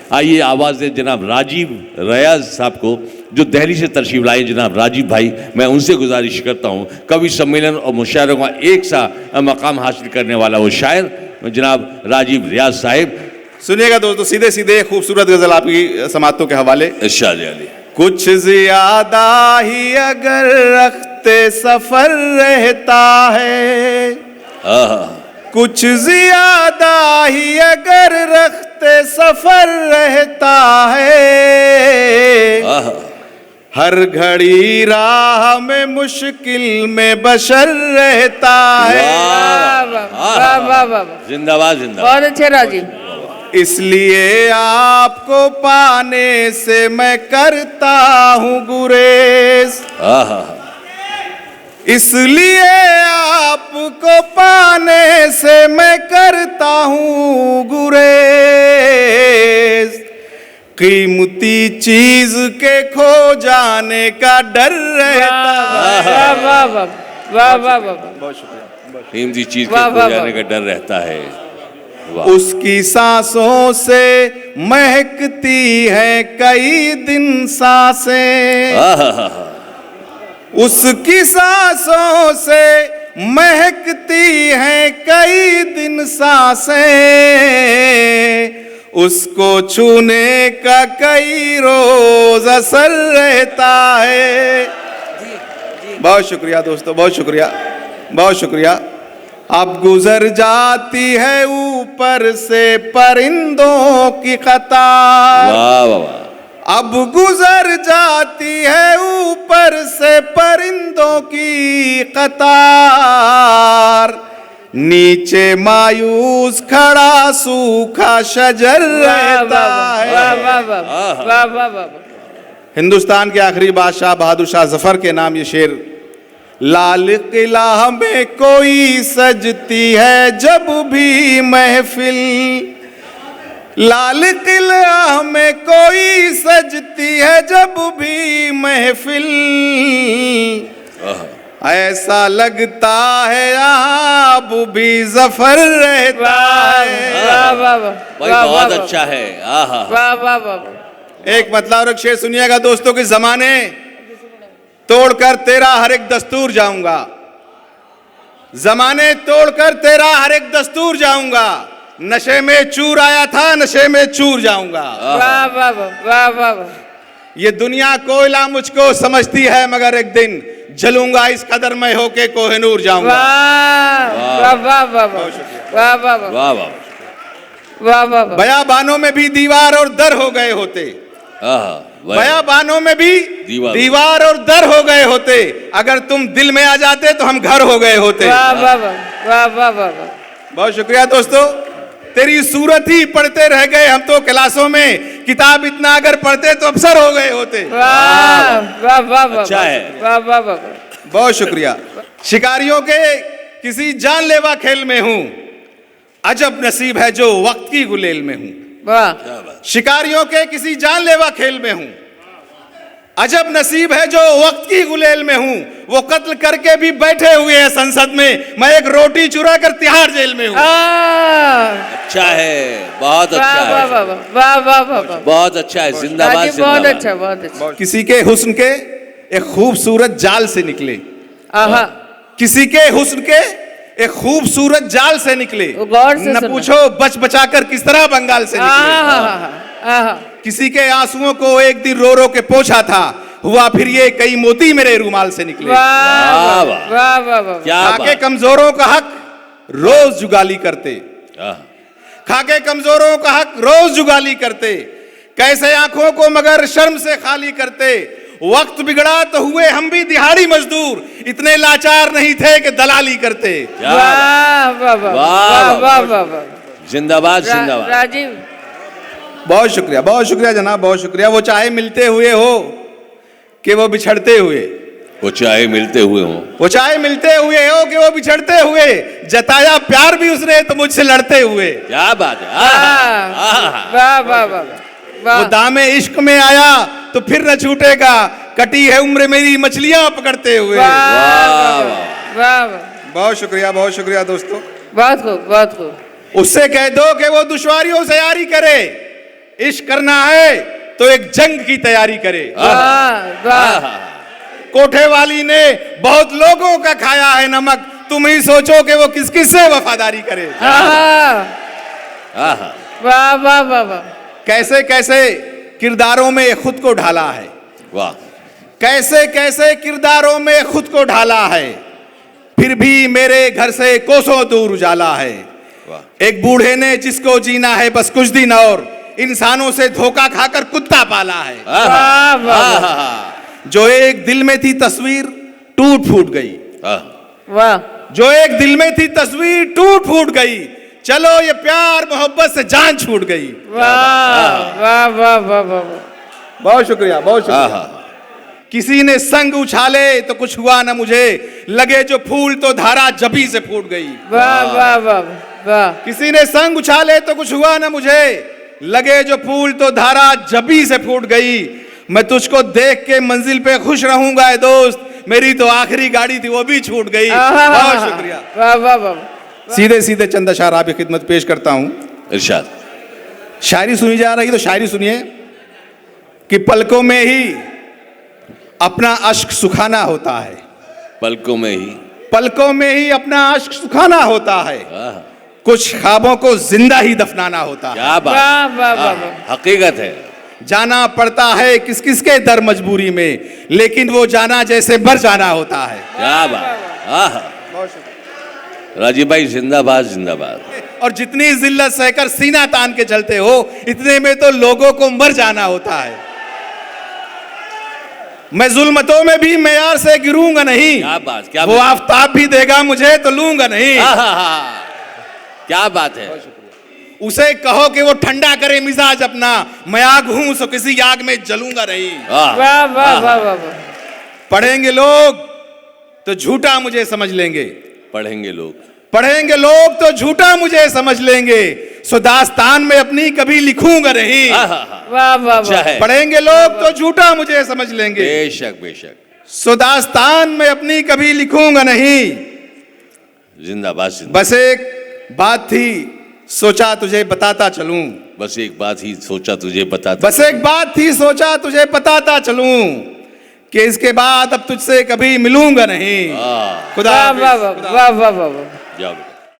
आइए आवाज़ दें जनाब राजीव रियाज साहब को, जो दिल्ली से तशरीफ लाए। जनाब राजीव भाई, मैं उनसे गुजारिश करता हूँ, कवि सम्मेलन और मुशायरों का एक सा मकाम हासिल करने वाला वो शायर जनाब राजीव रियाज साहिब। सुनिएगा दोस्तों, सीधे सीधे खूबसूरत गजल आपकी समातों के हवाले। इरशाद अली। कुछ ज्यादा ही अगर रखते सफर रहता है, कुछ ज्यादा ही अगर रखते सफर रहता है, हर घड़ी राह में मुश्किल में बशर रहता है। जिंदाबाद जिंदाबाद, बहुत अच्छे राजीव। इसलिए आपको पाने से मैं करता हूँ गुरेज, इसलिए आपको पाने से मैं करता हूँ गुरेज। कीमती चीज के खो जाने का डर रहता है। वाह वाह वाह वाह वाह, बहुत शुक्रिया। कीमती चीज के खो जाने का डर रहता है। उसकी सांसों से महकती है कई दिन सांसें, उसकी सांसों से महकती हैं कई दिन सांसें, उसको छूने का कई रोज असर रहता है। बहुत शुक्रिया दोस्तों, बहुत शुक्रिया, बहुत शुक्रिया। अब गुजर जाती है ऊपर से परिंदों की कतार, वाह वाह वाह। अब गुजर जाती है ऊपर से परिंदों की कतार, नीचे मायूस खड़ा सूखा शजर रहता है। वाह वाह वाह वाह वाह वाह। हिंदुस्तान के आखिरी बादशाह बहादुर शाह जफर के नाम ये शेर। लाल किला में कोई सजती है जब भी महफिल, लाल किला में कोई सजती है जब भी महफिल, ऐसा लगता है अब भी जफर रहता है। वाह वाह वाह, भाई बहुत अच्छा है। वाह वाह वाह। एक मतलब और एक शेर सुनिएगा दोस्तों कि जमाने तोड़कर तेरा हर एक दस्तूर जाऊंगा, जमाने तोड़कर तेरा हर एक दस्तूर जाऊंगा, नशे में चूर आया था नशे में चूर जाऊंगा। वाह वाह वाह वाह वाह। ये दुनिया कोयला मुझको समझती है मगर एक दिन जलूंगा इस कदर में होके कोहिनूर जाऊंगा। वाह वाह वाह वाह वाह वाह वाह वाह वाह वाह। बयाबानों में भी दीवार और दर हो गए होते, बयाबानों में भी दीवार और दर हो गए होते, अगर तुम दिल में आ जाते तो हम घर हो गए होते। वाह वाह वाह वाह वाह। बहुत शुक्रिया दोस्तों, तेरी सूरत ही पढ़ते रह गए हम तो क्लासों में, किताब इतना अगर पढ़ते तो अफसर हो गए होते। वाह वाह वाह, अच्छा है। वाह वाह वाह। बहुत शुक्रिया। शिकारियों के किसी जानलेवा खेल में हूं, अजब नसीब है जो वक्त की गुलेल में हूं। वाह। शिकारियों के किसी जानलेवा खेल में हूं, अजब नसीब है जो वक्त की गुलेल में हूं। वो कत्ल करके भी बैठे हुए हैं संसद में, मैं एक रोटी चुरा कर तिहाड़ जेल में हूं। अच्छा है, बहुत अच्छा है, वाह वाह वाह वाह वाह। बहुत अच्छा है। जिंदाबाद बहुत अच्छा बहुत अच्छा। किसी के हुस्न के एक खूबसूरत जाल से निकले, आहा। किसी के हुस्न के एक खूबसूरत जाल से निकले, गौर से न पूछो बच बचाकर किस तरह बंगाल से निकले। किसी के आंसुओं को एक दिन रो रो के पोंछा था, हुआ फिर ये कई मोती मेरे रूमाल से निकले। वाह वाह वाह वाह। खाके कमजोरों का हक रोज जुगाली करते, खाके कमजोरों का हक रोज जुगाली करते, कैसे आंखों को मगर शर्म से खाली करते। वक्त बिगड़ा तो हुए हम भी दिहाड़ी मजदूर, इतने लाचार नहीं थे कि दलाली करते। वाह वाह वाह वाह वाह। जिंदाबाद जिंदाबाद। राजीव बहुत शुक्रिया जनाब, बहुत शुक्रिया। वो चाहे मिलते हुए हो कि वो बिछड़ते हुए, वो चाहे मिलते हुए हो, वो चाहे मिलते हुए हो कि वो बिछड़ते हुए, जताया प्यार भी उसने तो मुझसे लड़ते हुए। क्या बात है। वाह वाह वाह। वो दामे इश्क में आया तो फिर न छूटेगा, कटी है उम्र मेरी मछलियां पकड़ते हुए। वाह वाह। बहुत शुक्रिया दोस्तों। बहुत खूब बहुत खूब। उससे कह दो कि वो दुश्वारियों से यारी करे, इश्क करना है तो एक जंग की तैयारी करे। वाह वाह कोठे वाली ने बहुत लोगों का खाया है नमक, तुम ही सोचो कि वो किस किस से वफादारी करे। आहा, वाह वाह वाह वाह कैसे कैसे किरदारों में खुद को ढाला है, वाह कैसे कैसे किरदारों में खुद को ढाला है, फिर भी मेरे घर से कोसों दूर उजाला है। वाह एक बूढ़े ने जिसको जीना है बस कुछ दिन और, इंसानों से धोखा खाकर कुत्ता पाला है। वाह वाह आहा, जो एक दिल में थी तस्वीर टूट फूट गई, वाह जो एक दिल में थी तस्वीर टूट फूट गई, चलो ये प्यार मोहब्बत से जान छूट गई। वाह वाह वाह वाह वाह बहुत शुक्रिया, बहुत शुक्रिया। आहा, किसी ने संग उछाले तो कुछ हुआ ना मुझे, लगे जो फूल तो धारा जबी से फूट गई। वाह वाह वाह वाह किसी ने संग उछाले तो कुछ हुआ ना मुझे, लगे जो फूल तो धारा जबी से फूट गई। मैं तुझको देख के मंजिल पे खुश रहूंगा ए दोस्त, मेरी तो आखिरी गाड़ी थी वो भी छूट गई। बहुत शुक्रिया। वाह वाह वाह सीधे सीधे चंद अशार आपकी खिदमत पेश करता हूं। इरशाद। शायरी सुनी जा रही तो शायरी सुनिए कि पलकों में ही अपना अश्क सुखाना होता है, पलकों में ही, पलकों में ही अपना अश्क सुखाना होता है, आहा, कुछ ख्वाबों को जिंदा ही दफनाना होता है। क्या बात, वाह वाह वाह आहा, हकीकत है। जाना पड़ता है किस किस के दर मजबूरी में, लेकिन वो जाना जैसे मर जाना होता है। क्या बात, आहा, राजीव भाई जिंदाबाद जिंदाबाद। और जितनी जिल्लत सहकर सीना तान के चलते हो, इतने में तो लोगों को मर जाना होता है। मैं जुल्मतों में भी मेयार से गिरूंगा नहीं, क्या बात, क्या वो बात, आफताब भी देगा मुझे तो लूंगा नहीं। आहा, क्या बात है। उसे कहो कि वो ठंडा करे मिजाज अपना, मैं आग हूं सो किसी आग में जलूंगा नहीं। वाह, वाह वाह वाह वाह पढ़ेंगे लोग तो झूठा मुझे समझ लेंगे, पढ़ेंगे लोग, पढ़ेंगे लोग तो झूठा मुझे समझ लेंगे, सो दास्तान में अपनी कभी लिखूंगा नहीं। आहा, वाह वाह अच्छा है। पढ़ेंगे लोग तो झूठा मुझे समझ लेंगे, बेशक बेशक, सो दास्तान में अपनी कभी लिखूंगा नहीं। जिंदाबाद जिंदाबाद। बस एक बात थी सोचा तुझे बताता चलूं, बस एक बात ही सोचा तुझे बताता। बस एक बात थी सोचा तुझे बताता चलूं, कि इसके बाद अब तुझसे कभी मिलूंगा नहीं। खुदा वाह हाफिज। वाह वाह वाह वाह वाह जाओ।